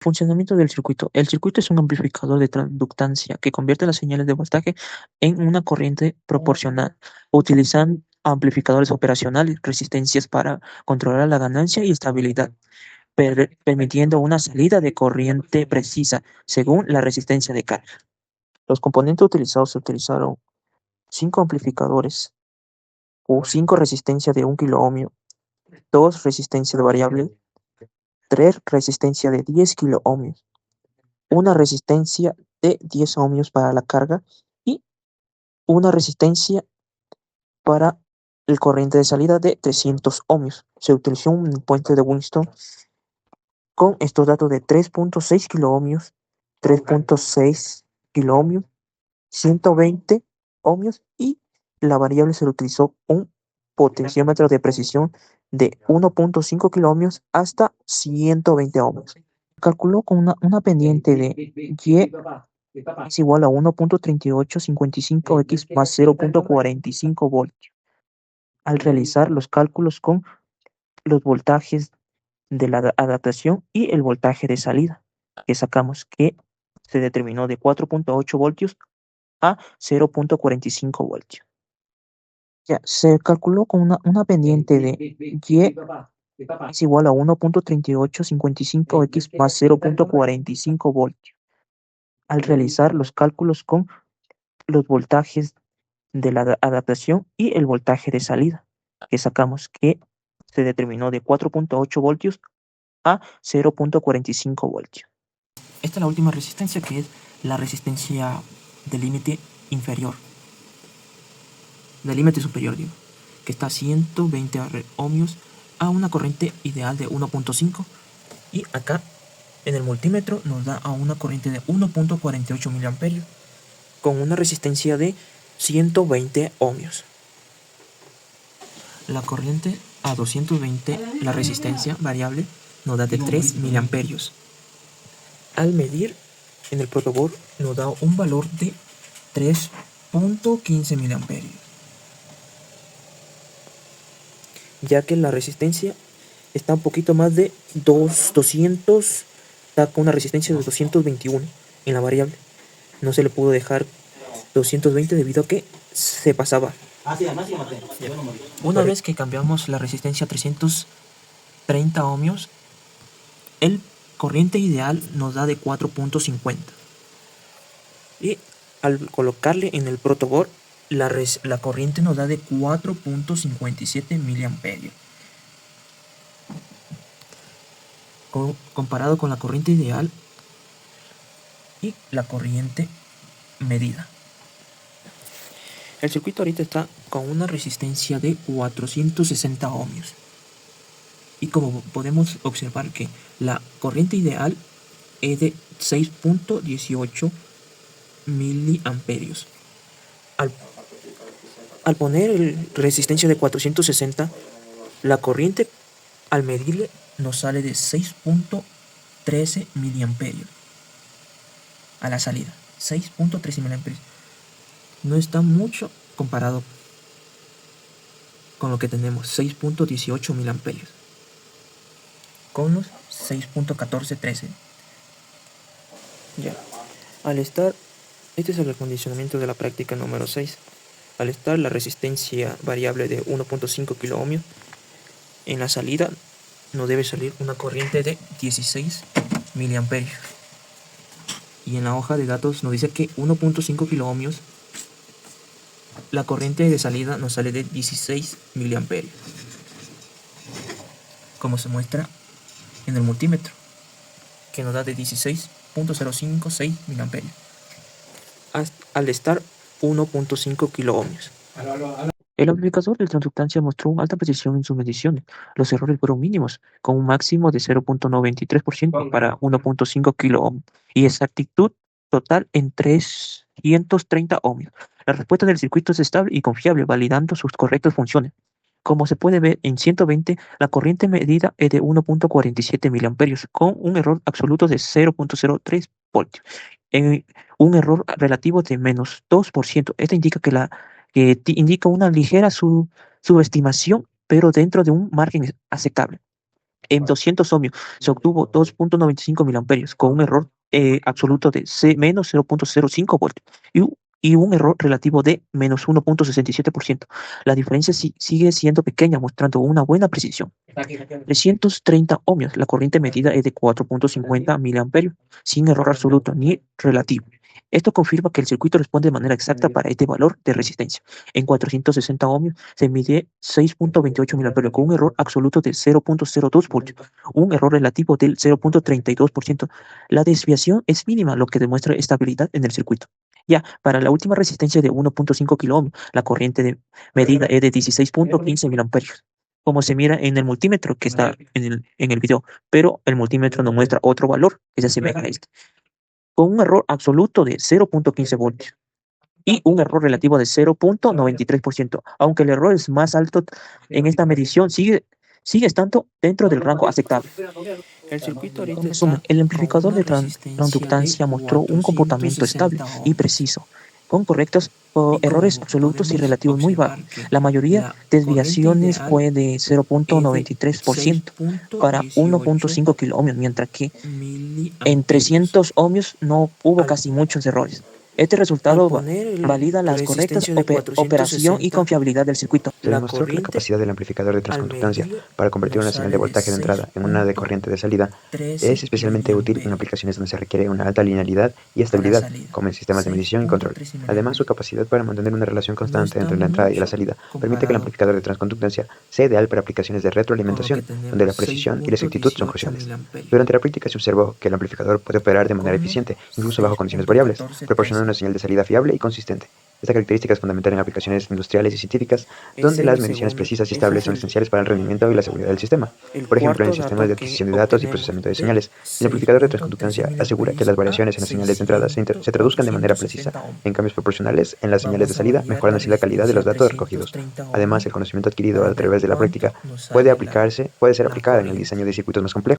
Funcionamiento del circuito. El circuito es un amplificador de transductancia que convierte las señales de voltaje en una corriente proporcional. Utilizan amplificadores operacionales, resistencias para controlar la ganancia y estabilidad, permitiendo una salida de corriente precisa según la resistencia de carga. Los componentes utilizados se utilizaron 5 amplificadores o 5 resistencias de 1 kilo ohmio, 2 resistencias de variable, 3 resistencias de 10 kilo ohmios, una resistencia de 10 ohmios para la carga y una resistencia para el corriente de salida de 300 ohmios. Se utilizó un puente de Winston con estos datos de 3.6 kiloohmios, 3.6 kiloohmios, 120 ohmios y la variable se le utilizó un potenciómetro de precisión de 1.5 kiloohmios hasta 120 ohmios. Calculó con una pendiente de Y es igual a 1.3855x más 0.45 voltios. Al realizar los cálculos con los voltajes de la adaptación y el voltaje de salida, que sacamos que se determinó de 4.8 voltios a 0.45 voltios. Ya, se calculó con una pendiente de Y es igual a 1.3855x más 0.45 voltios. Al realizar los cálculos con los voltajes de la adaptación y el voltaje de salida, que sacamos que se determinó de 4.8 voltios a 0.45 voltios. Esta es la última resistencia, que es la resistencia del límite inferior, del límite superior, digo, que está a 120 ohmios a una corriente ideal de 1.5, y acá en el multímetro nos da a una corriente de 1.48 miliamperios con una resistencia de 120 ohmios. La corriente a 220, la resistencia variable, nos da de 3 miliamperios. Al medir en el protoboard nos da un valor de 3.15 miliamperios, ya que la resistencia está un poquito más de 200, está con una resistencia de 221 en la variable. No se le pudo dejar 220 debido a que se pasaba. Una vez que cambiamos la resistencia a 330 ohmios, el corriente ideal nos da de 4.50. Y al colocarle en el protoboard, la corriente nos da de 4.57 miliamperios. Comparado con la corriente ideal y la corriente medida. El circuito ahorita está con una resistencia de 460 ohmios. Y como podemos observar que la corriente ideal es de 6.18 miliamperios. Al poner resistencia de 460, la corriente al medirle nos sale de 6.13 miliamperios a la salida. 6.13 miliamperios. No está mucho comparado con lo que tenemos, 6.18 miliamperios, con los 6.1413. Ya. Al estar, este es el acondicionamiento de la práctica número 6. Al estar la resistencia variable de 1.5 kiloohmios, en la salida nos debe salir una corriente de 16 miliamperios. Y en la hoja de datos nos dice que 1.5 kiloohmios, la corriente de salida nos sale de 16 miliamperios, como se muestra en el multímetro, que nos da de 16.056 miliamperios, al estar 1.5 kiloohmios. El amplificador de transductancia mostró alta precisión en sus mediciones. Los errores fueron mínimos, con un máximo de 0.93% para 1.5 kiloohmios y exactitud total en 330 ohmios. La respuesta del circuito es estable y confiable, validando sus correctas funciones. Como se puede ver en 120, la corriente medida es de 1.47 miliamperios, con un error absoluto de 0.03 voltios, en un error relativo de menos 2%. Esto indica que indica una ligera subestimación, pero dentro de un margen aceptable. En 200 ohmios se obtuvo 2.95 miliamperios con un error absoluto de menos 0.05 voltios y, y un error relativo de menos 1.67%. La diferencia sigue siendo pequeña, mostrando una buena precisión. 330 ohmios, la corriente medida es de 4.50 miliamperios, sin error absoluto ni relativo. Esto confirma que el circuito responde de manera exacta para este valor de resistencia. En 460 ohmios se mide 6.28 miliamperios con un error absoluto de 0.02 voltios, un error relativo del 0.32%. La desviación es mínima, lo que demuestra estabilidad en el circuito. Ya, para la última resistencia de 1.5 kiloohmios, la corriente de medida es de 16.15 miliamperios, como se mira en el multímetro que está en el video, pero el multímetro nos muestra otro valor que se asemeja a este, con un error absoluto de 0.15 voltios y un error relativo de 0.93%. Aunque el error es más alto en esta medición, sigue estando dentro del rango aceptable. El circuito En ahorita resumen, está el a amplificador una de resistencia de transductancia mostró un comportamiento estable 460 y ohmios. preciso, con correctos Y errores como absolutos y podemos relativos muy bajos. observar que La mayoría la corriente desviaciones ideal fue de es de 0.93% para 6.18 1.5 kiloohmios, mientras que en miliamperios. 300 ohmios no hubo Al, casi muchos errores. Este al resultado poner valida las correctas resistencia de operación y 460, confiabilidad del circuito. Se la demostró que la corriente capacidad del amplificador de al transconductancia medirlo para convertir nos una señal de sale de voltaje de entrada en una de corriente de salida 6.13 es especialmente útil en miliamperios. aplicaciones donde se requiere una alta linealidad y A la estabilidad, salida, como en sistemas de medición y control. 6.13 Además, su miliamperios. capacidad para mantener una relación No constante está entre la entrada y la mucho salida permite que el comparado amplificador de transconductancia sea ideal para aplicaciones de con lo que retroalimentación, donde la tenemos, precisión y la exactitud son 6.18 cruciales. miliamperios. Durante la práctica se observó que el amplificador puede operar de manera Con eficiente, incluso bajo condiciones variables, 6.14 proporcionando una Tesla. señal de salida fiable y consistente. Esta característica es fundamental en aplicaciones industriales y científicas, donde las mediciones precisas y Ese estables es son esenciales para el rendimiento y la seguridad del sistema. el Por ejemplo, en cuarto sistemas dato de que adquisición de datos y obtenemos procesamiento de de señales, el amplificador de 6.13 transconductancia asegura que las miliamperios a variaciones en las señales de entrada se traduzcan de manera precisa 460 ohmios. en cambios proporcionales en las señales de Vamos a salida, validar mejorando la así la calidad de resistencia los a datos recogidos. 330 Además, ohmios el conocimiento adquirido para a ver través de la cuánto práctica nos sale puede ser la aplicada en el corriente. diseño de circuitos más complejos.